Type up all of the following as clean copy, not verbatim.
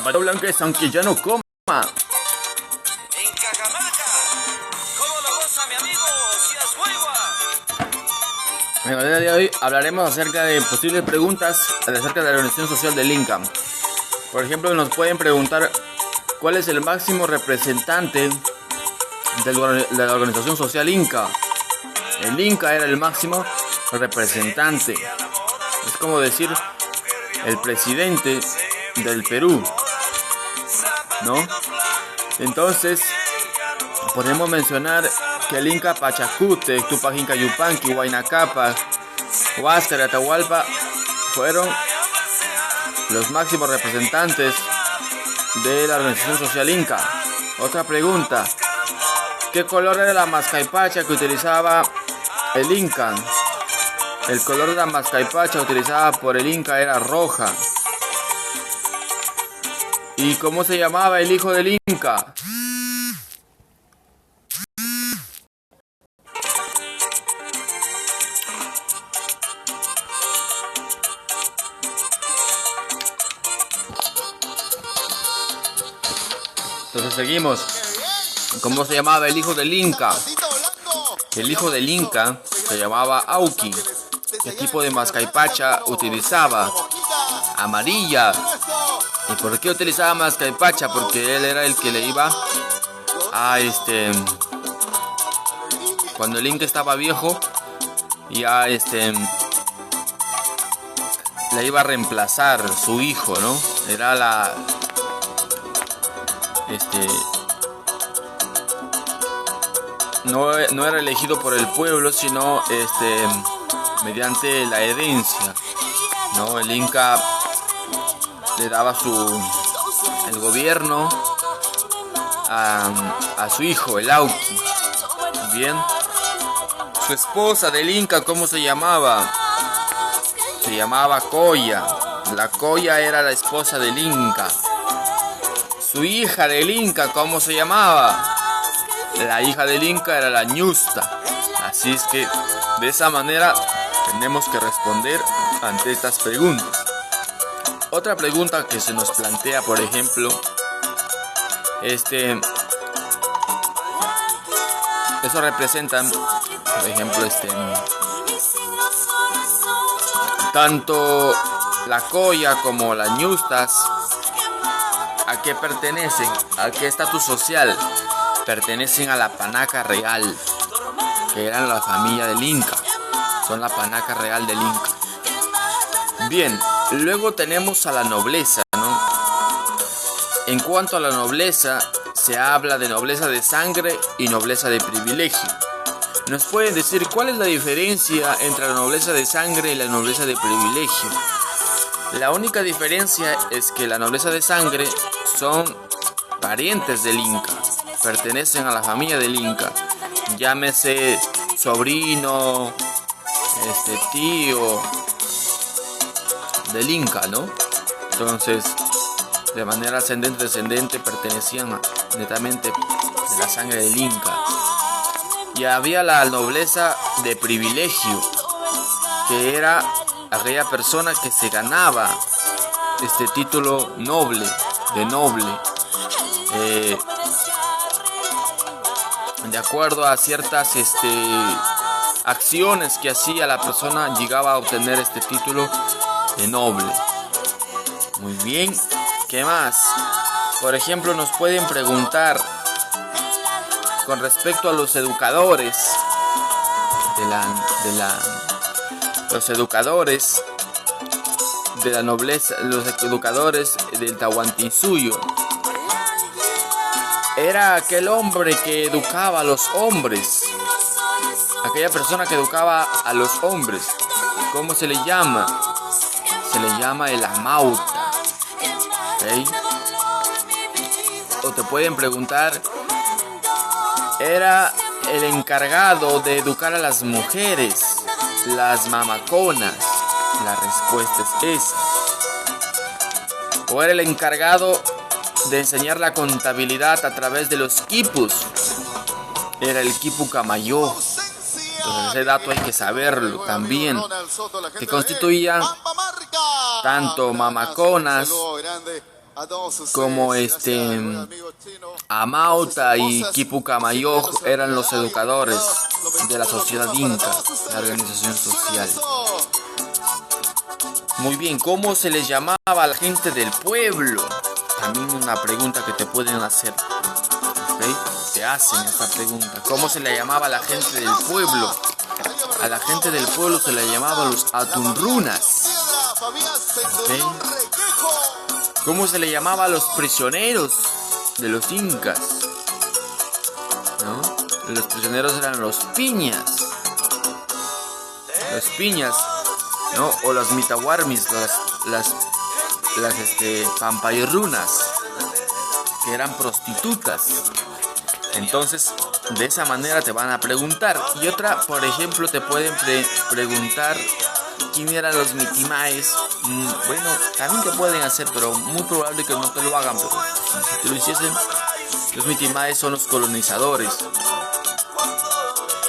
Pato Blanques, aunque ya no coma. En Cajamarca, ¿cómo lo goza mi amigo Cias Huaywa? En el día de hoy hablaremos acerca de posibles preguntas acerca de la organización social del Inca. Por ejemplo, nos pueden preguntar cuál es el máximo representante de la organización social Inca. El Inca era el máximo representante. Es como decir el presidente del Perú, ¿no? Entonces, podemos mencionar que el Inca Pachacútec, Tupac Inca Yupanqui, Huayna Cápac, Huáscar y Atahualpa fueron los máximos representantes de la organización social Inca. Otra pregunta: ¿qué color era la mascaipacha que utilizaba el Inca? El color de la mascaipacha utilizada por el Inca era roja. ¿Y cómo se llamaba el hijo del Inca? Entonces seguimos. ¿Cómo se llamaba el hijo del Inca? El hijo del Inca se llamaba Auqui. ¿Qué tipo de mascaipacha utilizaba? Amarilla. ¿Y por qué utilizaba mascaipacha? Porque él era el que le iba a cuando el Inca estaba viejo, ya le iba a reemplazar su hijo, ¿no? Era no era elegido por el pueblo, sino mediante la herencia, ¿no? El Inca le daba el gobierno a su hijo, el Auqui. Bien. Su esposa del Inca, ¿cómo se llamaba? Se llamaba Coya. La Coya era la esposa del Inca. Su hija del Inca, ¿cómo se llamaba? La hija del Inca era la Ñusta. Así es que de esa manera tenemos que responder ante estas preguntas. Otra pregunta que se nos plantea, por ejemplo, eso representa, por ejemplo, tanto la Coya como las Ñustas, ¿a qué pertenecen? ¿A qué estatus social? Pertenecen a la panaca real, que eran la familia del Inca. Son la panaca real del Inca. Bien, luego tenemos a la nobleza, ¿no? En cuanto a la nobleza, se habla de nobleza de sangre y nobleza de privilegio. ¿Nos pueden decir cuál es la diferencia entre la nobleza de sangre y la nobleza de privilegio? La única diferencia es que la nobleza de sangre son parientes del Inca, pertenecen a la familia del Inca, llámese sobrino, tío del Inca, ¿no? Entonces, de manera ascendente descendente pertenecían netamente de la sangre del Inca. Y había la nobleza de privilegio, que era aquella persona que se ganaba este título noble, de noble, de acuerdo a ciertas acciones que hacía la persona, llegaba a obtener este título de noble. Muy bien, ¿qué más? Por ejemplo, nos pueden preguntar con respecto a los educadores los educadores de la nobleza, los educadores del Tahuantinsuyo. Era aquel hombre que educaba a los hombres, aquella persona que educaba a los hombres. ¿Cómo se le llama? Se le llama el amauta. ¿Okay? O te pueden preguntar, era el encargado de educar a las mujeres, las mamaconas. La respuesta es esa. O era el encargado de enseñar la contabilidad a través de los quipus. Era el quipu camayó. Entonces ese dato hay que saberlo también, que constituían tanto mamaconas como Amauta y Quipucamayoj eran los educadores de la sociedad inca, la organización social. Muy bien, ¿cómo se les llamaba a la gente del pueblo? También una pregunta que te pueden hacer. ¿Okay? Te hacen esta pregunta. ¿Cómo se le llamaba a la gente del pueblo? A la gente del pueblo se le llamaba los atunrunas. ¿Okay? ¿Cómo se le llamaba a los prisioneros de los incas? ¿No? Los prisioneros eran los piñas. Los piñas, ¿no? O los mitahuarmis, las pampayrunas, que eran prostitutas. Entonces, de esa manera te van a preguntar. Y otra, por ejemplo, te pueden preguntar quién eran los mitimaes. Bueno, también te pueden hacer, pero muy probable que no te lo hagan. Pero si te lo hiciesen, los mitimaes son los colonizadores.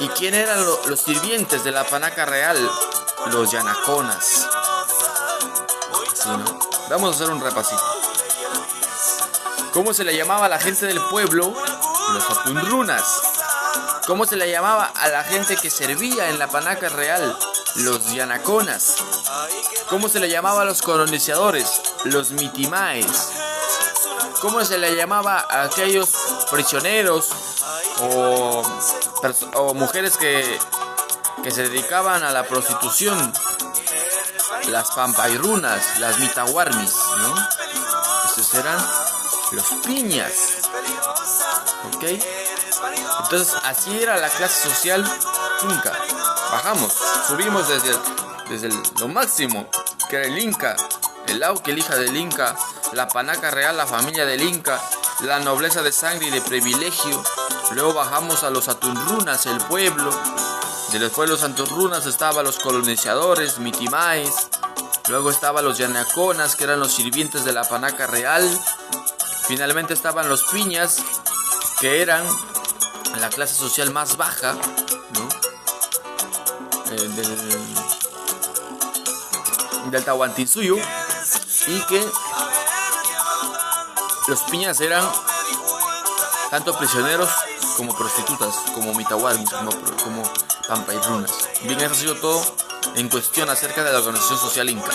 ¿Y quién eran los sirvientes de la panaca real? Los yanaconas. ¿Sí, no? Vamos a hacer un repasito. ¿Cómo se le llamaba a la gente del pueblo? Los atunrunas. ¿Cómo se le llamaba a la gente que servía en la panaca real? Los yanaconas. ¿Cómo se le llamaba a los colonizadores? Los mitimaes. ¿Cómo se le llamaba a aquellos prisioneros o mujeres que se dedicaban a la prostitución? Las pampayrunas, las mitahuarmis, ¿no? Esos eran los piñas. ¿Ok? Entonces así era la clase social inca. Bajamos, subimos desde lo máximo, que era el inca, el auque, el hija del inca, la panaca real, la familia del inca, la nobleza de sangre y de privilegio. Luego bajamos a los atunrunas, el pueblo. De los pueblos atunrunas estaban los colonizadores, mitimaes. Luego estaban los yanaconas, que eran los sirvientes de la panaca real. Finalmente estaban los piñas, que eran la clase social más baja, ¿no? del Tahuantinsuyo. Y que los piñas eran tanto prisioneros como prostitutas, como mitahuarmis, como pampayrunas. Bien, eso ha sido todo en cuestión acerca de la organización social inca.